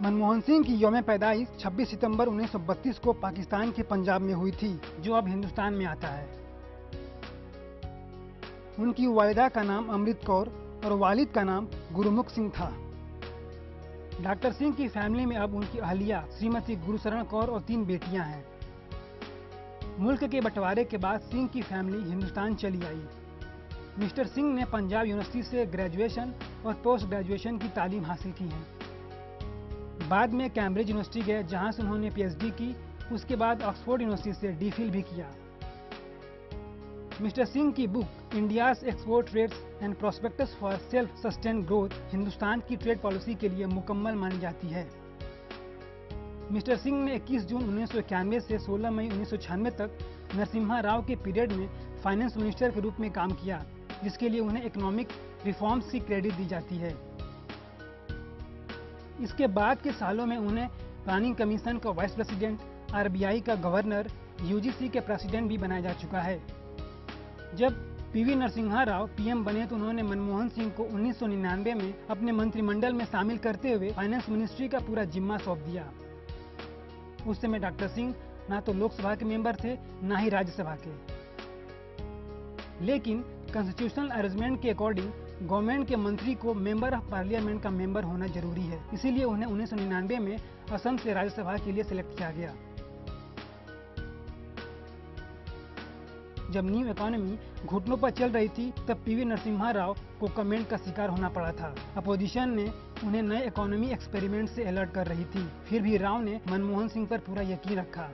मनमोहन सिंह की यौम पैदाइश 26 सितंबर 1932 को पाकिस्तान के पंजाब में हुई थी, जो अब हिंदुस्तान में आता है। उनकी वालिदा का नाम अमृत कौर और वालिद का नाम गुरुमुख सिंह था। डॉक्टर सिंह की फैमिली में अब उनकी अहलिया श्रीमती गुरुशरण कौर और 3 बेटियां हैं। मुल्क के बंटवारे के बाद सिंह की फैमिली हिंदुस्तान चली आई। मिस्टर सिंह ने पंजाब यूनिवर्सिटी से ग्रेजुएशन और पोस्ट ग्रेजुएशन की तालीम हासिल की है। बाद में कैम्ब्रिज यूनिवर्सिटी गए, जहां से उन्होंने पीएचडी की। उसके बाद ऑक्सफोर्ड यूनिवर्सिटी से डीफिल भी किया। मिस्टर सिंह की book India's export trades and prospects for self sustained growth Hindustan की ट्रेड पॉलिसी के लिए मुकम्मल मानी जाती है। मिस्टर सिंह ने 21 जून 1991 से 16 मई 1996 तक नरसिम्हा राव के पीरियड में फाइनेंस मिनिस्टर के रूप में काम किया, जिसके लिए उन्हें इकोनॉमिक रिफॉर्म्स की क्रेडिट दी जाती है। इसके बाद के सालों में उन्हें प्लानिंग कमीशन का वाइस प्रेसिडेंट, आरबीआई का गवर्नर, यूजीसी के प्रेसिडेंट भी बनाया जा चुका है। जब पीवी नरसिम्हा राव पीएम बने तो उन्होंने मनमोहन सिंह को 1999 में अपने मंत्रिमंडल में शामिल करते हुए फाइनेंस मिनिस्ट्री का पूरा जिम्मा सौंप दिया। उस समय डॉक्टर सिंह ना तो लोकसभा के मेंबर थे, ना ही राज्यसभा के। लेकिन कॉन्स्टिट्यूशनल अरेंजमेंट के अकॉर्डिंग गवर्नमेंट के मंत्री को मेंबर ऑफ पार्लियामेंट का मेंबर होना जरूरी है। इसीलिए उन्हें 1999 में असम से राज्यसभा के लिए सिलेक्ट किया गया। जब न्यू इकोनॉमी घुटनों पर चल रही थी, तब पीवी नरसिम्हा राव को कमेंट का शिकार होना पड़ा था। अपोजिशन ने उन्हें नए इकोनॉमी एक्सपेरिमेंट से अलर्ट कर रही थी। फिर भी राव ने मनमोहन सिंह पर पूरा यकीन रखा।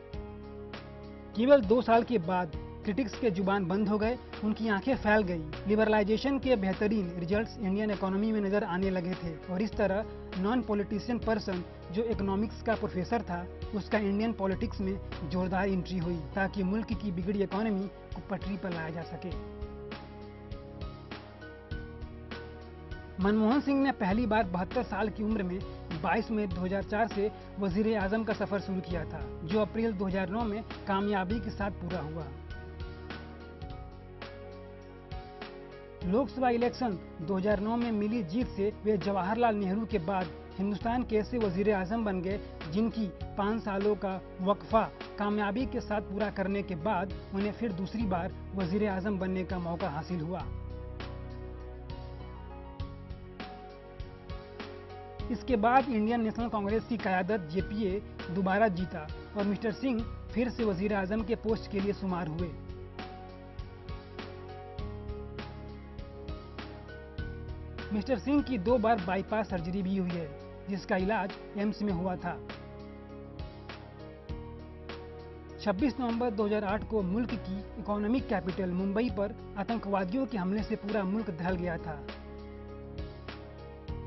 केवल 2 साल के बाद क्रिटिक्स के जुबान बंद हो गए, उनकी आंखें फैल गई। लिबरलाइजेशन के बेहतरीन रिजल्ट्स इंडियन इकोनॉमी में नजर आने लगे थे और इस तरह नॉन पॉलिटिशियन पर्सन जो इकोनॉमिक्स का प्रोफेसर था, उसका इंडियन पॉलिटिक्स में जोरदार एंट्री हुई, ताकि मुल्क की बिगड़ी इकोनॉमी को पटरी पर लाया जा सके। मनमोहन सिंह ने पहली बार 72 साल की उम्र में 22 मई 2004 से वजीर आजम का सफर शुरू किया था, जो अप्रैल 2009 में कामयाबी के साथ पूरा हुआ। लोकसभा इलेक्शन 2009 में मिली जीत से वे जवाहरलाल नेहरू के बाद हिंदुस्तान के ऐसे वजीर आजम बन गए जिनकी 5 सालों का वक्फा कामयाबी के साथ पूरा करने के बाद उन्हें फिर दूसरी बार वजीर आजम बनने का मौका हासिल हुआ। इसके बाद इंडियन नेशनल कांग्रेस की क़यादत जेपीए दोबारा जीता और मिस्टर सिंह फिर से वजीर आजम के पोस्ट के लिए शुमार हुए। मिस्टर सिंह की 2 बार बाईपास सर्जरी भी हुई है, जिसका इलाज एम्स में हुआ था। 26 नवंबर 2008 को मुल्क की इकोनॉमिक कैपिटल मुंबई पर आतंकवादियों के हमले से पूरा मुल्क दहल गया था।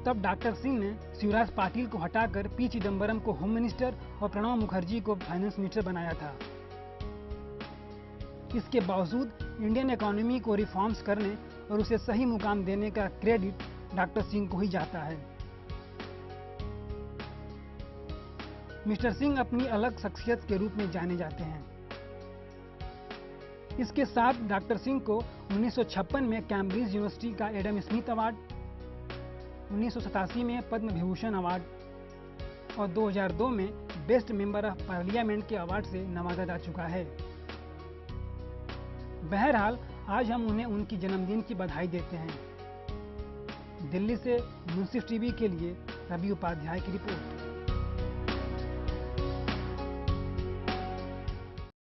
तब डॉक्टर सिंह ने शिवराज पाटिल को हटाकर पी चिदम्बरम को होम मिनिस्टर और प्रणब मुखर्जी को फाइनेंस मिनिस्टर बनाया था। इसके बावजूद इंडियन इकोनॉमी को रिफॉर्म्स करने और उसे सही मुकाम देने का क्रेडिट डॉक्टर सिंह को ही जाता है। मिस्टर सिंह अपनी अलग शख्सियत के रूप में जाने जाते हैं। इसके साथ डॉक्टर सिंह को 1956 में कैम्ब्रिज यूनिवर्सिटी का एडम स्मिथ अवार्ड, 1987 में पद्म विभूषण अवार्ड और 2002 में बेस्ट मेंबर ऑफ पार्लियामेंट के अवार्ड से नवाजा जा चुका है। बहरहाल आज हम उन्हें उनकी जन्मदिन की बधाई देते हैं। दिल्ली से मुंसिफ टीवी के लिए रवि उपाध्याय की रिपोर्ट।